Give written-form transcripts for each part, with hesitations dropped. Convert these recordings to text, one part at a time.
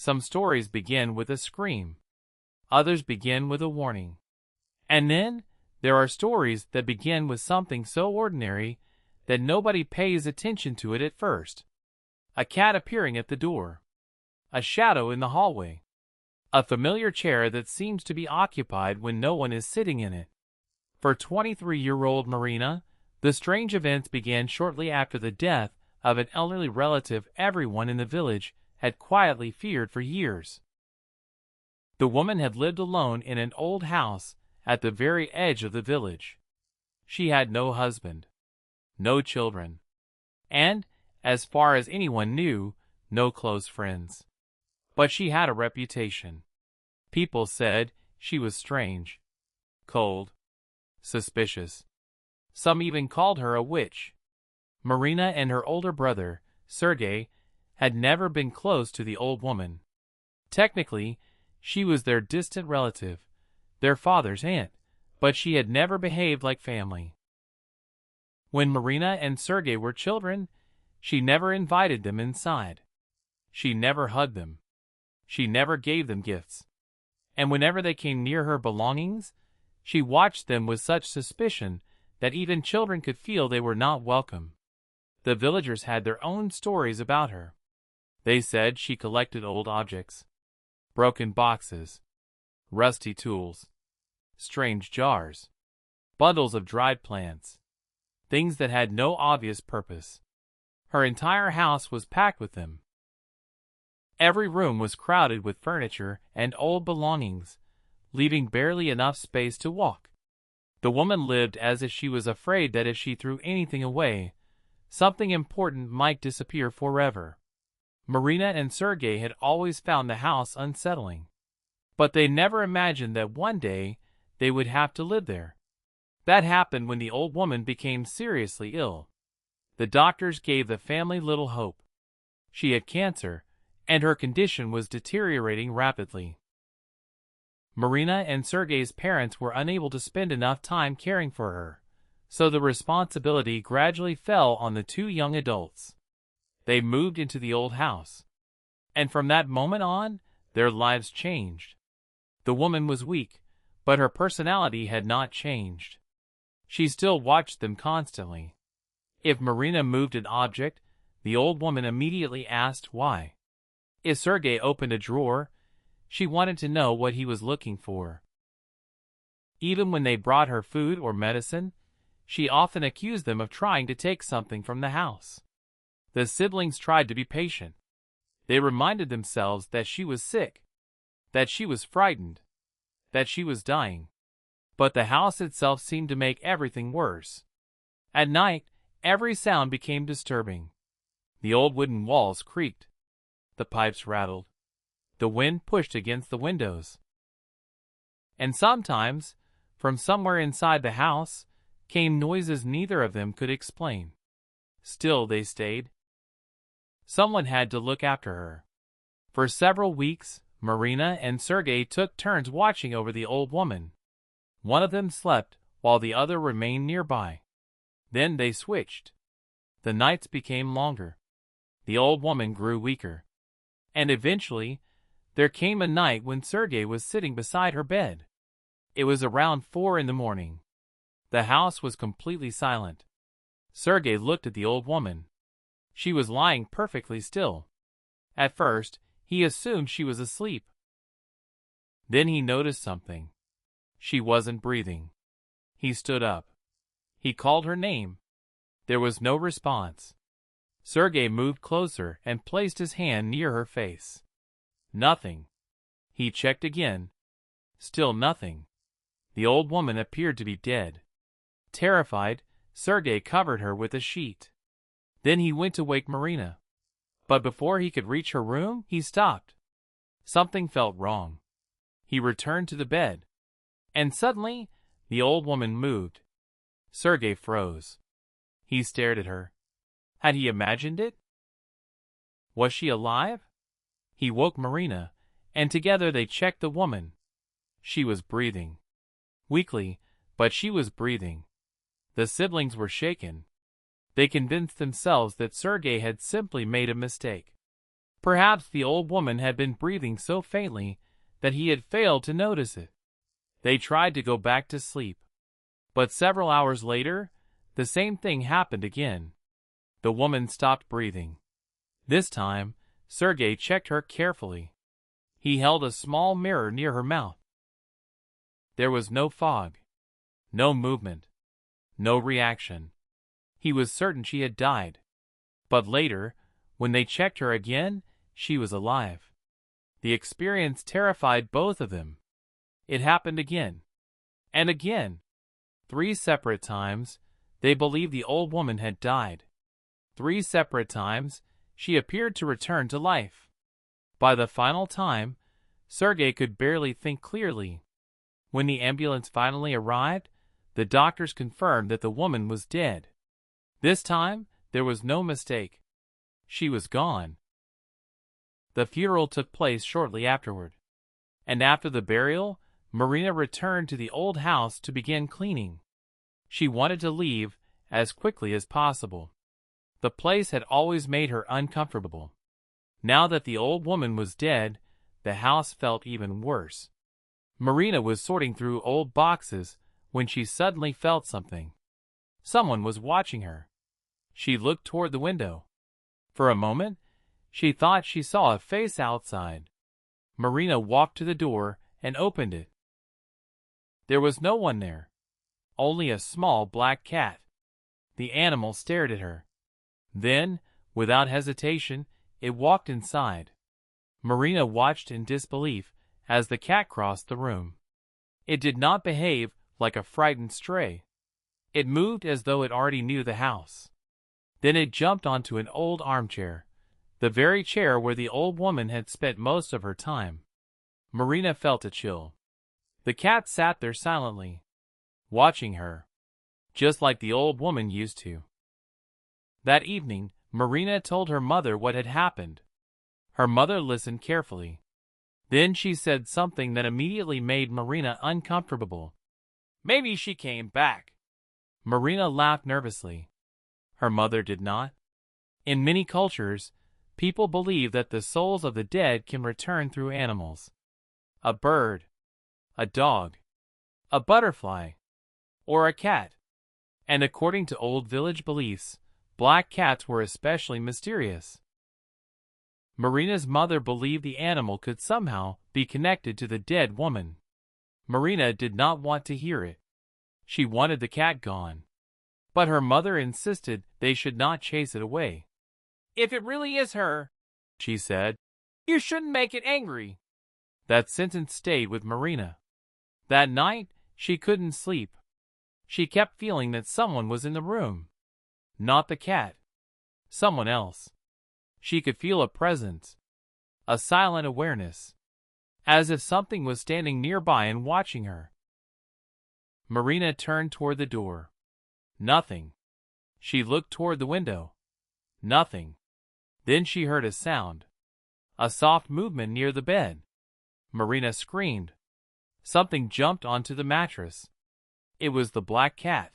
Some stories begin with a scream. Others begin with a warning. And then, there are stories that begin with something so ordinary that nobody pays attention to it at first. A cat appearing at the door. A shadow in the hallway. A familiar chair that seems to be occupied when no one is sitting in it. For 23-year-old Marina, the strange events began shortly after the death of an elderly relative everyone in the village had quietly feared for years. The woman had lived alone in an old house at the very edge of the village. She had no husband, no children, and, as far as anyone knew, no close friends. But she had a reputation. People said she was strange, cold, suspicious. Some even called her a witch. Marina and her older brother, Sergei, had never been close to the old woman. Technically, she was their distant relative, their father's aunt, but she had never behaved like family. When Marina and Sergei were children, she never invited them inside. She never hugged them. She never gave them gifts. And whenever they came near her belongings, she watched them with such suspicion that even children could feel they were not welcome. The villagers had their own stories about her. They said she collected old objects, broken boxes, rusty tools, strange jars, bundles of dried plants, things that had no obvious purpose. Her entire house was packed with them. Every room was crowded with furniture and old belongings, leaving barely enough space to walk. The woman lived as if she was afraid that if she threw anything away, something important might disappear forever. Marina and Sergei had always found the house unsettling, but they never imagined that one day they would have to live there. That happened when the old woman became seriously ill. The doctors gave the family little hope. She had cancer, and her condition was deteriorating rapidly. Marina and Sergei's parents were unable to spend enough time caring for her, so the responsibility gradually fell on the two young adults. They moved into the old house, and from that moment on, their lives changed. The woman was weak, but her personality had not changed. She still watched them constantly. If Marina moved an object, the old woman immediately asked why. If Sergei opened a drawer, she wanted to know what he was looking for. Even when they brought her food or medicine, she often accused them of trying to take something from the house. The siblings tried to be patient. They reminded themselves that she was sick, that she was frightened, that she was dying. But the house itself seemed to make everything worse. At night, every sound became disturbing. The old wooden walls creaked. The pipes rattled. The wind pushed against the windows. And sometimes, from somewhere inside the house, came noises neither of them could explain. Still they stayed. Someone had to look after her. For several weeks, Marina and Sergei took turns watching over the old woman. One of them slept, while the other remained nearby. Then they switched. The nights became longer. The old woman grew weaker. And eventually, there came a night when Sergei was sitting beside her bed. It was around 4 a.m. The house was completely silent. Sergei looked at the old woman. She was lying perfectly still. At first, he assumed she was asleep. Then he noticed something. She wasn't breathing. He stood up. He called her name. There was no response. Sergei moved closer and placed his hand near her face. Nothing. He checked again. Still nothing. The old woman appeared to be dead. Terrified, Sergei covered her with a sheet. Then he went to wake Marina. But before he could reach her room, he stopped. Something felt wrong. He returned to the bed. And suddenly, the old woman moved. Sergei froze. He stared at her. Had he imagined it? Was she alive? He woke Marina, and together they checked the woman. She was breathing. Weakly, but she was breathing. The siblings were shaken. They convinced themselves that Sergei had simply made a mistake. Perhaps the old woman had been breathing so faintly that he had failed to notice it. They tried to go back to sleep. But several hours later, the same thing happened again. The woman stopped breathing. This time, Sergei checked her carefully. He held a small mirror near her mouth. There was no fog, no movement, no reaction. He was certain she had died. But later, when they checked her again, she was alive. The experience terrified both of them. It happened again. And again. 3 separate times, they believed the old woman had died. 3 separate times, she appeared to return to life. By the final time, Sergei could barely think clearly. When the ambulance finally arrived, the doctors confirmed that the woman was dead. This time, there was no mistake. She was gone. The funeral took place shortly afterward. And after the burial, Marina returned to the old house to begin cleaning. She wanted to leave as quickly as possible. The place had always made her uncomfortable. Now that the old woman was dead, the house felt even worse. Marina was sorting through old boxes when she suddenly felt something. Someone was watching her. She looked toward the window. For a moment, she thought she saw a face outside. Marina walked to the door and opened it. There was no one there, only a small black cat. The animal stared at her. Then, without hesitation, it walked inside. Marina watched in disbelief as the cat crossed the room. It did not behave like a frightened stray. It moved as though it already knew the house. Then it jumped onto an old armchair, the very chair where the old woman had spent most of her time. Marina felt a chill. The cat sat there silently, watching her, just like the old woman used to. That evening, Marina told her mother what had happened. Her mother listened carefully. Then she said something that immediately made Marina uncomfortable. "Maybe she came back." Marina laughed nervously. Her mother did not. In many cultures, people believe that the souls of the dead can return through animals. A bird, a dog, a butterfly, or a cat. And according to old village beliefs, black cats were especially mysterious. Marina's mother believed the animal could somehow be connected to the dead woman. Marina did not want to hear it. She wanted the cat gone. But her mother insisted they should not chase it away. "If it really is her," she said, "you shouldn't make it angry." That sentence stayed with Marina. That night, she couldn't sleep. She kept feeling that someone was in the room. Not the cat. Someone else. She could feel a presence. A silent awareness. As if something was standing nearby and watching her. Marina turned toward the door. Nothing. She looked toward the window. Nothing. Then she heard a sound. A soft movement near the bed. Marina screamed. Something jumped onto the mattress. It was the black cat.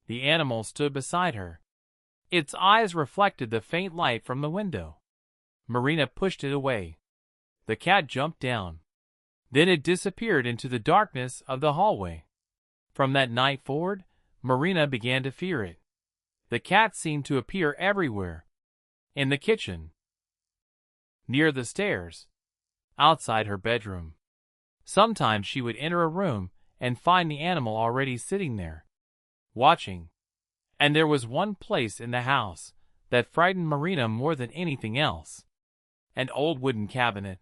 The animal stood beside her. Its eyes reflected the faint light from the window. Marina pushed it away. The cat jumped down. Then it disappeared into the darkness of the hallway. From that night forward, Marina began to fear it. The cat seemed to appear everywhere. In the kitchen. Near the stairs. Outside her bedroom. Sometimes she would enter a room and find the animal already sitting there, watching. And there was one place in the house that frightened Marina more than anything else. An old wooden cabinet.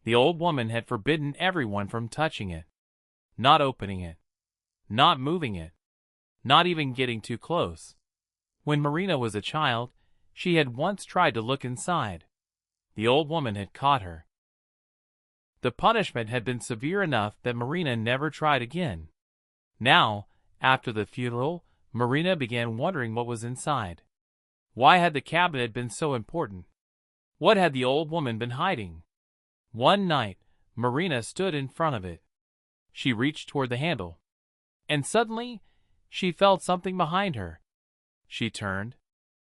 The old woman had forbidden everyone from touching it, not opening it, not moving it, not even getting too close. When Marina was a child, she had once tried to look inside. The old woman had caught her. The punishment had been severe enough that Marina never tried again. Now, after the funeral, Marina began wondering what was inside. Why had the cabinet been so important? What had the old woman been hiding? One night, Marina stood in front of it. She reached toward the handle. And suddenly, she felt something behind her. She turned.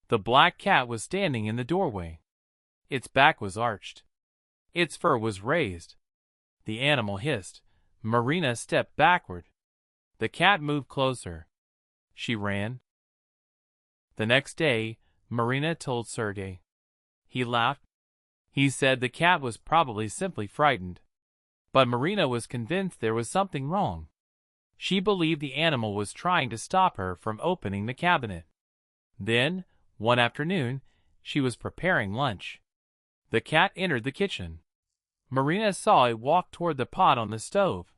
The black cat was standing in the doorway. Its back was arched. Its fur was raised. The animal hissed. Marina stepped backward. The cat moved closer. She ran. The next day, Marina told Sergei. He laughed. He said the cat was probably simply frightened. But Marina was convinced there was something wrong. She believed the animal was trying to stop her from opening the cabinet. Then, one afternoon, she was preparing lunch. The cat entered the kitchen. Marina saw it walk toward the pot on the stove.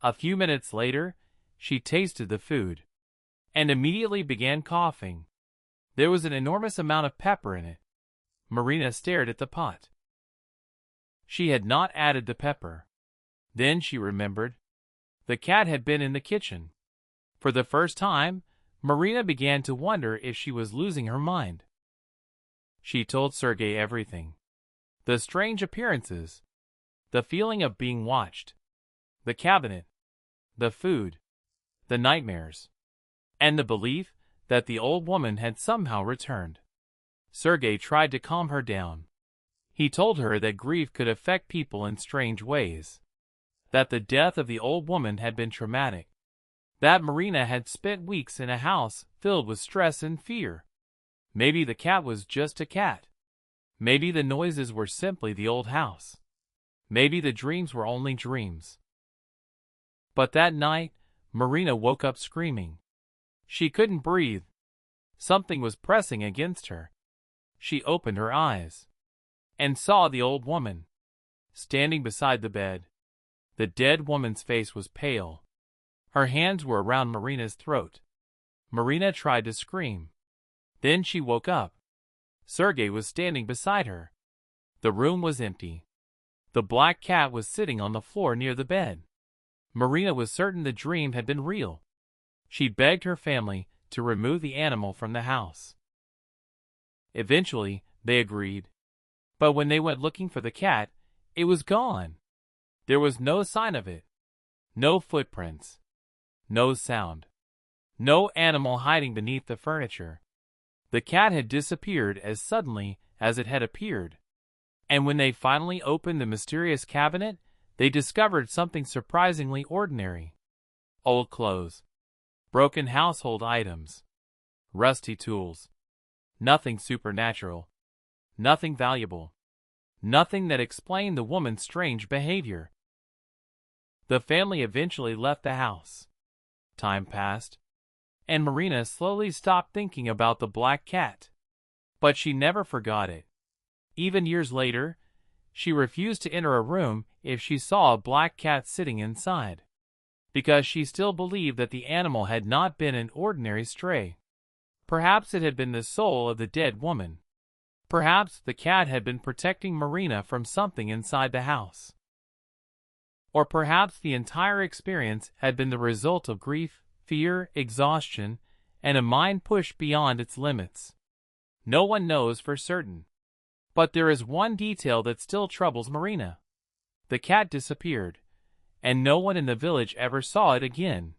A few minutes later, she tasted the food and immediately began coughing. There was an enormous amount of pepper in it. Marina stared at the pot. She had not added the pepper. Then she remembered. The cat had been in the kitchen. For the first time, Marina began to wonder if she was losing her mind. She told Sergei everything. The strange appearances, the feeling of being watched, the cabinet, the food, the nightmares, and the belief that the old woman had somehow returned. Sergei tried to calm her down. He told her that grief could affect people in strange ways, that the death of the old woman had been traumatic, that Marina had spent weeks in a house filled with stress and fear. Maybe the cat was just a cat. Maybe the noises were simply the old house. Maybe the dreams were only dreams. But that night, Marina woke up screaming. She couldn't breathe. Something was pressing against her. She opened her eyes and saw the old woman standing beside the bed. The dead woman's face was pale. Her hands were around Marina's throat. Marina tried to scream. Then she woke up. Sergei was standing beside her. The room was empty. The black cat was sitting on the floor near the bed. Marina was certain the dream had been real. She begged her family to remove the animal from the house. Eventually, they agreed. But when they went looking for the cat, it was gone. There was no sign of it. No footprints. No sound. No animal hiding beneath the furniture. The cat had disappeared as suddenly as it had appeared. And when they finally opened the mysterious cabinet, they discovered something surprisingly ordinary. Old clothes. Broken household items. Rusty tools. Nothing supernatural. Nothing valuable. Nothing that explained the woman's strange behavior. The family eventually left the house. Time passed, and Marina slowly stopped thinking about the black cat. But she never forgot it. Even years later, she refused to enter a room if she saw a black cat sitting inside, because she still believed that the animal had not been an ordinary stray. Perhaps it had been the soul of the dead woman. Perhaps the cat had been protecting Marina from something inside the house. Or perhaps the entire experience had been the result of grief, fear, exhaustion, and a mind pushed beyond its limits. No one knows for certain. But there is one detail that still troubles Marina. The cat disappeared, and no one in the village ever saw it again.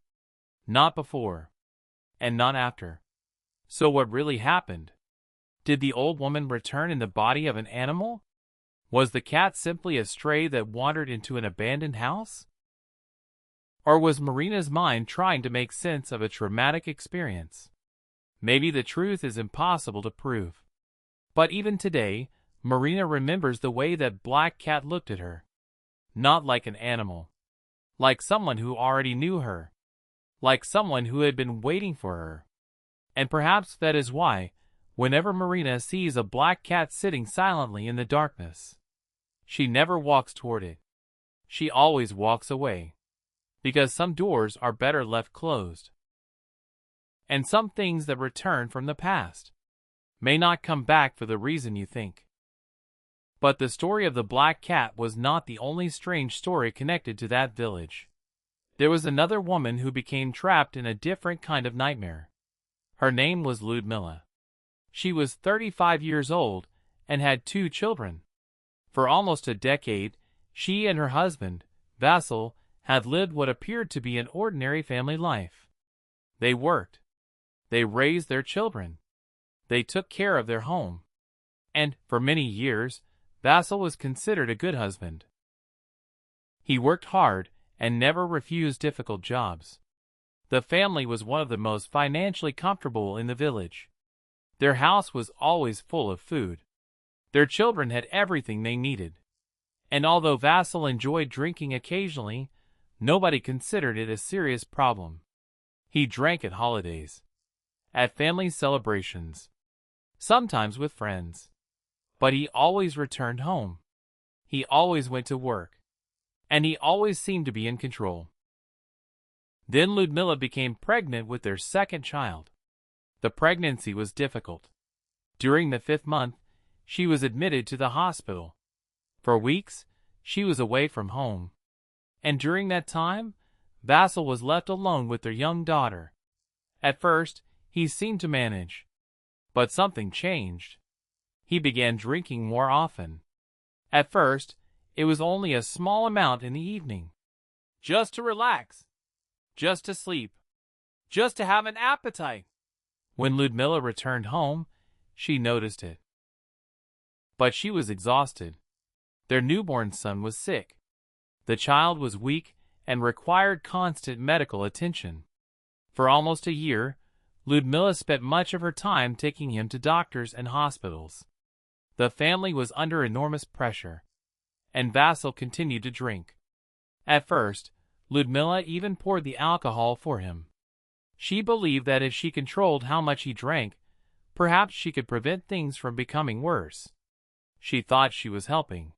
Not before, and not after. So what really happened? Did the old woman return in the body of an animal? Was the cat simply a stray that wandered into an abandoned house? Or was Marina's mind trying to make sense of a traumatic experience? Maybe the truth is impossible to prove. But even today, Marina remembers the way that black cat looked at her. Not like an animal. Like someone who already knew her. Like someone who had been waiting for her. And perhaps that is why, whenever Marina sees a black cat sitting silently in the darkness, she never walks toward it. She always walks away. Because some doors are better left closed. And some things that return from the past may not come back for the reason you think. But the story of the black cat was not the only strange story connected to that village. There was another woman who became trapped in a different kind of nightmare. Her name was Ludmilla. She was 35 years old and had 2 children. For almost a decade, she and her husband, Vasil, had lived what appeared to be an ordinary family life. They worked. They raised their children. They took care of their home. And, for many years, Vasil was considered a good husband. He worked hard and never refused difficult jobs. The family was one of the most financially comfortable in the village. Their house was always full of food. Their children had everything they needed. And although Vasil enjoyed drinking occasionally, nobody considered it a serious problem. He drank at holidays, at family celebrations, sometimes with friends. But he always returned home. He always went to work. And he always seemed to be in control. Then Ludmila became pregnant with their second child. The pregnancy was difficult. During the 5th month, she was admitted to the hospital. For weeks, she was away from home. And during that time, Vasil was left alone with their young daughter. At first, he seemed to manage. But something changed. He began drinking more often. At first, it was only a small amount in the evening. Just to relax. Just to sleep. Just to have an appetite. When Ludmila returned home, she noticed it. But she was exhausted. Their newborn son was sick. The child was weak and required constant medical attention. For almost a year, Ludmila spent much of her time taking him to doctors and hospitals. The family was under enormous pressure, and Vasil continued to drink. At first, Ludmila even poured the alcohol for him. She believed that if she controlled how much he drank, perhaps she could prevent things from becoming worse. She thought she was helping.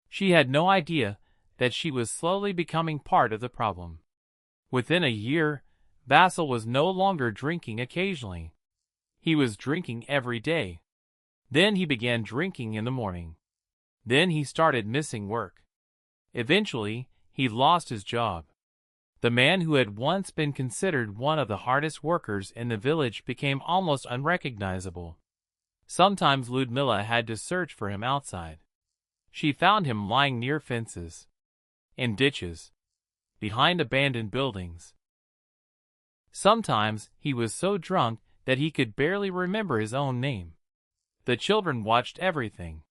She had no idea that she was slowly becoming part of the problem. Within a year, Vasil was no longer drinking occasionally. He was drinking every day. Then he began drinking in the morning. Then he started missing work. Eventually, he lost his job. The man who had once been considered one of the hardest workers in the village became almost unrecognizable. Sometimes Ludmila had to search for him outside. She found him lying near fences, in ditches, behind abandoned buildings. Sometimes he was so drunk that he could barely remember his own name. The children watched everything,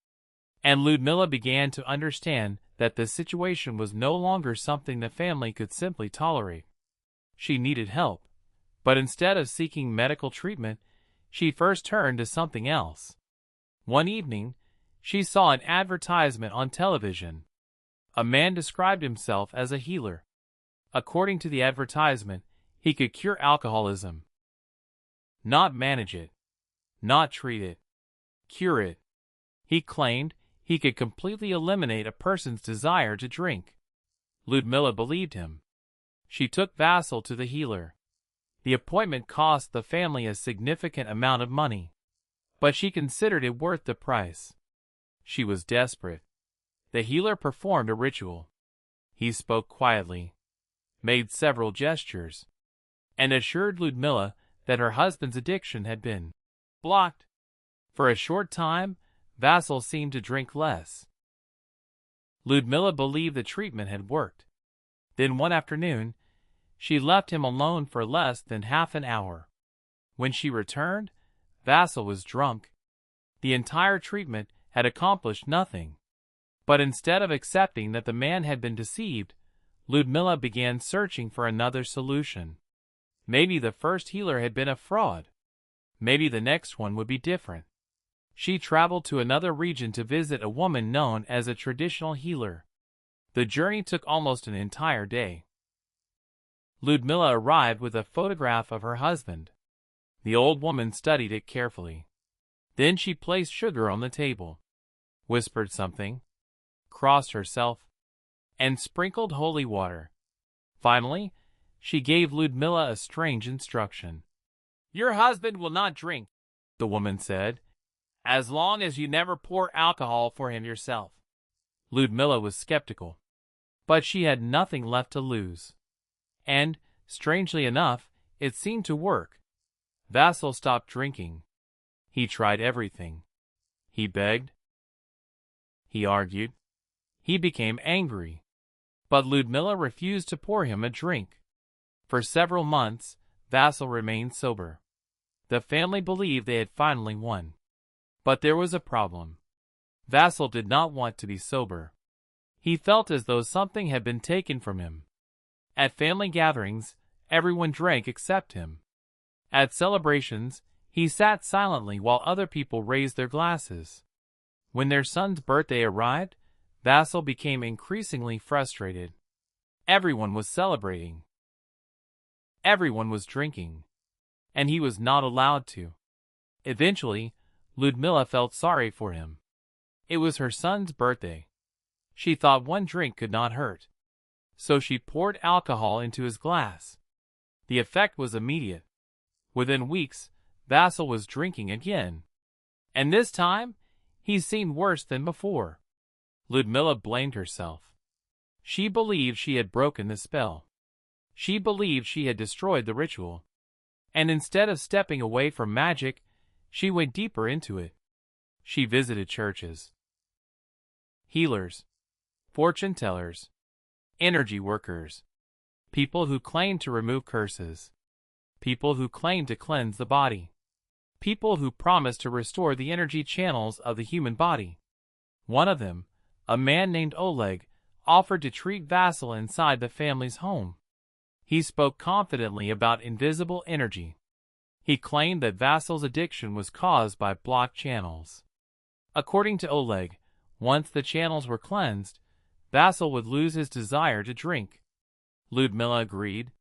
and Ludmila began to understand that the situation was no longer something the family could simply tolerate. She needed help, but instead of seeking medical treatment, she first turned to something else. One evening, she saw an advertisement on television. A man described himself as a healer. According to the advertisement, he could cure alcoholism. Not manage it. Not treat it. Cure it. He claimed he could completely eliminate a person's desire to drink. Ludmila believed him. She took Vasil to the healer. The appointment cost the family a significant amount of money, but she considered it worth the price. She was desperate. The healer performed a ritual. He spoke quietly, made several gestures, and assured Ludmila that her husband's addiction had been blocked. For a short time, Vasil seemed to drink less. Ludmila believed the treatment had worked. Then one afternoon, she left him alone for less than half an hour. When she returned, Vasil was drunk. The entire treatment had accomplished nothing. But instead of accepting that the man had been deceived, Ludmila began searching for another solution. Maybe the first healer had been a fraud. Maybe the next one would be different. She traveled to another region to visit a woman known as a traditional healer. The journey took almost an entire day. Ludmila arrived with a photograph of her husband. The old woman studied it carefully. Then she placed sugar on the table, whispered something, crossed herself, and sprinkled holy water. Finally, she gave Ludmila a strange instruction. "Your husband will not drink," the woman said, "as long as you never pour alcohol for him yourself." Ludmila was skeptical, but she had nothing left to lose. And, strangely enough, it seemed to work. Vasil stopped drinking. He tried everything. He begged. He argued. He became angry. But Ludmila refused to pour him a drink. For several months, Vasil remained sober. The family believed they had finally won. But there was a problem. Vasil did not want to be sober. He felt as though something had been taken from him. At family gatherings, everyone drank except him. At celebrations, he sat silently while other people raised their glasses. When their son's birthday arrived, Vasil became increasingly frustrated. Everyone was celebrating. Everyone was drinking. And he was not allowed to. Eventually, Ludmila felt sorry for him. It was her son's birthday. She thought one drink could not hurt. So she poured alcohol into his glass. The effect was immediate. Within weeks, Vasil was drinking again. And this time, he seemed worse than before. Ludmila blamed herself. She believed she had broken the spell. She believed she had destroyed the ritual. And instead of stepping away from magic, she went deeper into it. She visited churches, healers, fortune tellers, energy workers, people who claimed to remove curses, people who claimed to cleanse the body, people who promised to restore the energy channels of the human body. One of them, a man named Oleg, offered to treat Vasil inside the family's home. He spoke confidently about invisible energy. He claimed that Vasil's addiction was caused by blocked channels. According to Oleg, once the channels were cleansed, Vasil would lose his desire to drink. Ludmila agreed.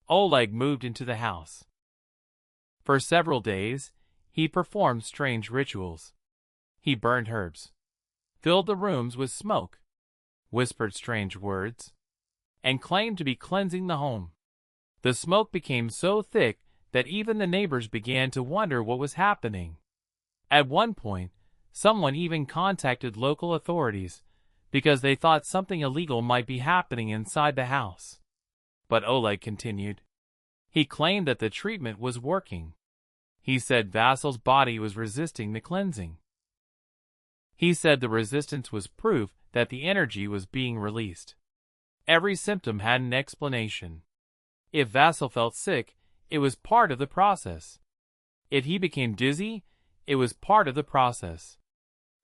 Oleg moved into the house. For several days, he performed strange rituals. He burned herbs, filled the rooms with smoke, whispered strange words, and claimed to be cleansing the home. The smoke became so thick that even the neighbors began to wonder what was happening. At one point, someone even contacted local authorities because they thought something illegal might be happening inside the house. But Oleg continued. He claimed that the treatment was working. He said Vasil's body was resisting the cleansing. He said the resistance was proof that the energy was being released. Every symptom had an explanation. If Vasil felt sick, it was part of the process. If he became dizzy, it was part of the process.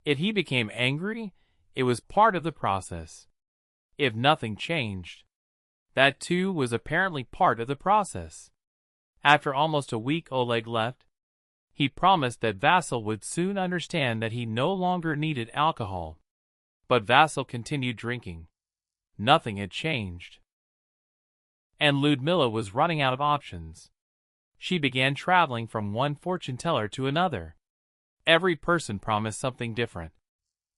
If he became angry, it was part of the process. If nothing changed, that too was apparently part of the process. After almost a week Oleg left. He promised that Vasil would soon understand that he no longer needed alcohol. But Vasil continued drinking. Nothing had changed. And Ludmila was running out of options. She began traveling from one fortune teller to another. Every person promised something different.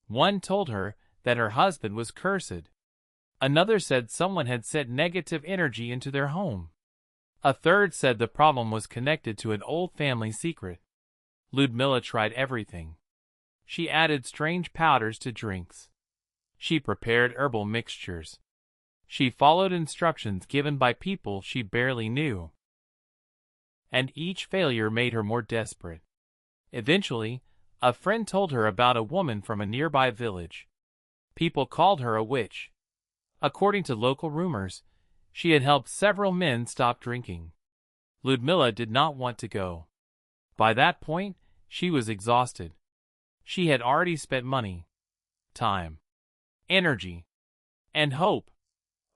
One told her that her husband was cursed. Another said someone had sent negative energy into their home. A third said the problem was connected to an old family secret. Ludmila tried everything. She added strange powders to drinks. She prepared herbal mixtures. She followed instructions given by people she barely knew. And each failure made her more desperate. Eventually, a friend told her about a woman from a nearby village. People called her a witch. According to local rumors, she had helped several men stop drinking. Ludmila did not want to go. By that point, she was exhausted. She had already spent money, time, energy, and hope.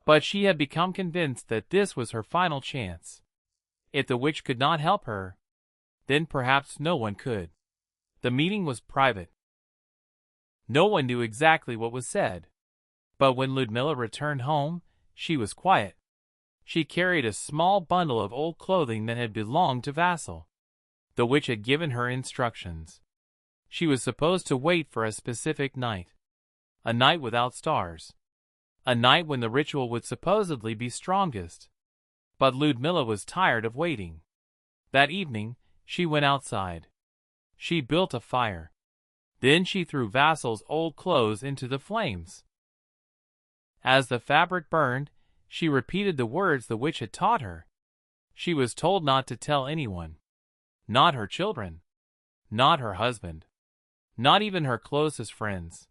But she had become convinced that this was her final chance. If the witch could not help her, then perhaps no one could. The meeting was private. No one knew exactly what was said. But when Ludmila returned home, she was quiet. She carried a small bundle of old clothing that had belonged to Vasil. The witch had given her instructions. She was supposed to wait for a specific night. A night without stars. A night when the ritual would supposedly be strongest. But Ludmila was tired of waiting. That evening, she went outside. She built a fire. Then she threw Vasil's old clothes into the flames. As the fabric burned, she repeated the words the witch had taught her. She was told not to tell anyone. Not her children. Not her husband. Not even her closest friends.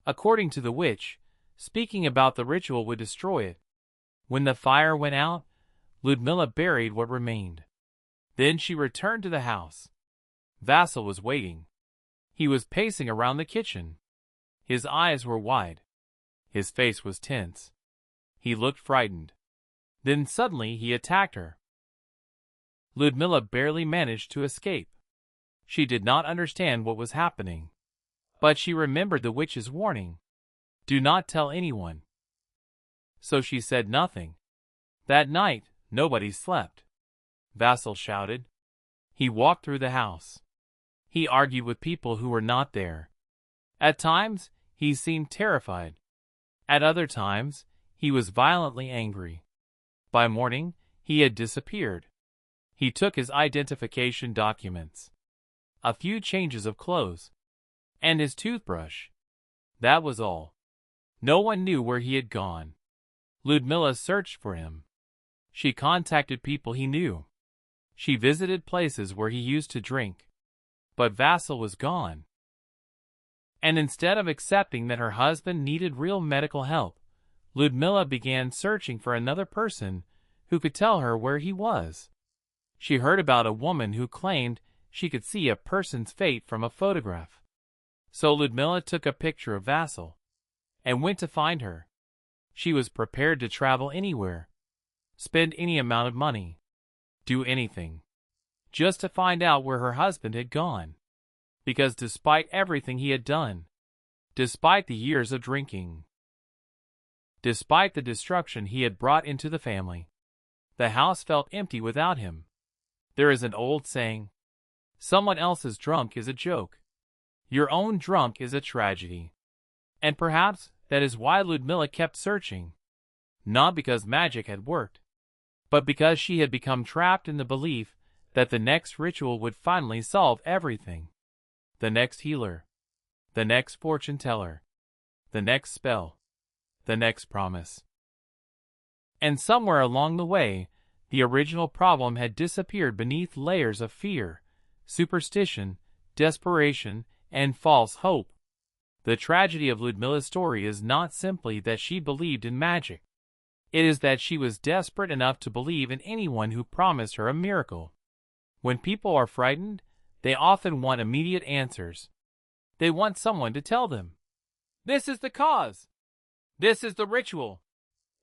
According to the witch, speaking about the ritual would destroy it. When the fire went out, Ludmila buried what remained. Then she returned to the house. Vassal was waiting. He was pacing around the kitchen. His eyes were wide. His face was tense. He looked frightened. Then suddenly he attacked her. Ludmilla barely managed to escape. She did not understand what was happening. But she remembered the witch's warning. Do not tell anyone. So she said nothing. That night, nobody slept. Vassal shouted. He walked through the house. He argued with people who were not there. At times, he seemed terrified. At other times, he was violently angry. By morning, he had disappeared. He took his identification documents, a few changes of clothes, and his toothbrush. That was all. No one knew where he had gone. Ludmilla searched for him. She contacted people he knew. She visited places where he used to drink. But Vassal was gone. And instead of accepting that her husband needed real medical help, Ludmilla began searching for another person who could tell her where he was. She heard about a woman who claimed she could see a person's fate from a photograph. So Ludmilla took a picture of Vassal and went to find her. She was prepared to travel anywhere, spend any amount of money, do anything, just to find out where her husband had gone. Because despite everything he had done, despite the years of drinking, despite the destruction he had brought into the family, the house felt empty without him. There is an old saying, someone else's drunk is a joke. Your own drunk is a tragedy. And perhaps that is why Ludmilla kept searching. Not because magic had worked, but because she had become trapped in the belief that the next ritual would finally solve everything. The next healer, the next fortune teller, the next spell, the next promise. And somewhere along the way, the original problem had disappeared beneath layers of fear, superstition, desperation, and false hope. The tragedy of Ludmilla's story is not simply that she believed in magic. It is that she was desperate enough to believe in anyone who promised her a miracle. When people are frightened, they often want immediate answers. They want someone to tell them, this is the cause. This is the ritual.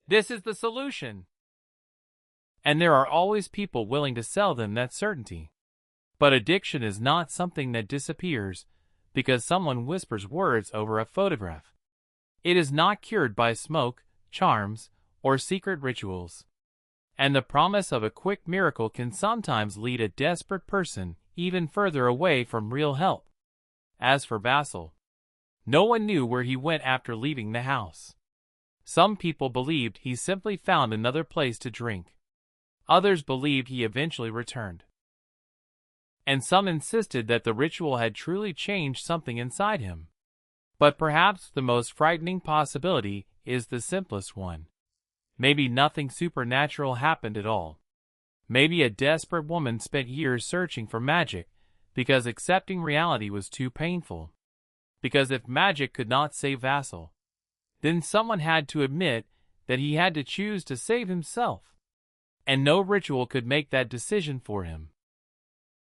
This is the solution. And there are always people willing to sell them that certainty. But addiction is not something that disappears because someone whispers words over a photograph. It is not cured by smoke, charms, or secret rituals. And the promise of a quick miracle can sometimes lead a desperate person even further away from real help. As for Vassal, no one knew where he went after leaving the house. Some people believed he simply found another place to drink. Others believed he eventually returned. And some insisted that the ritual had truly changed something inside him. But perhaps the most frightening possibility is the simplest one. Maybe nothing supernatural happened at all. Maybe a desperate woman spent years searching for magic because accepting reality was too painful. Because if magic could not save Vassal, then someone had to admit that he had to choose to save himself. And no ritual could make that decision for him.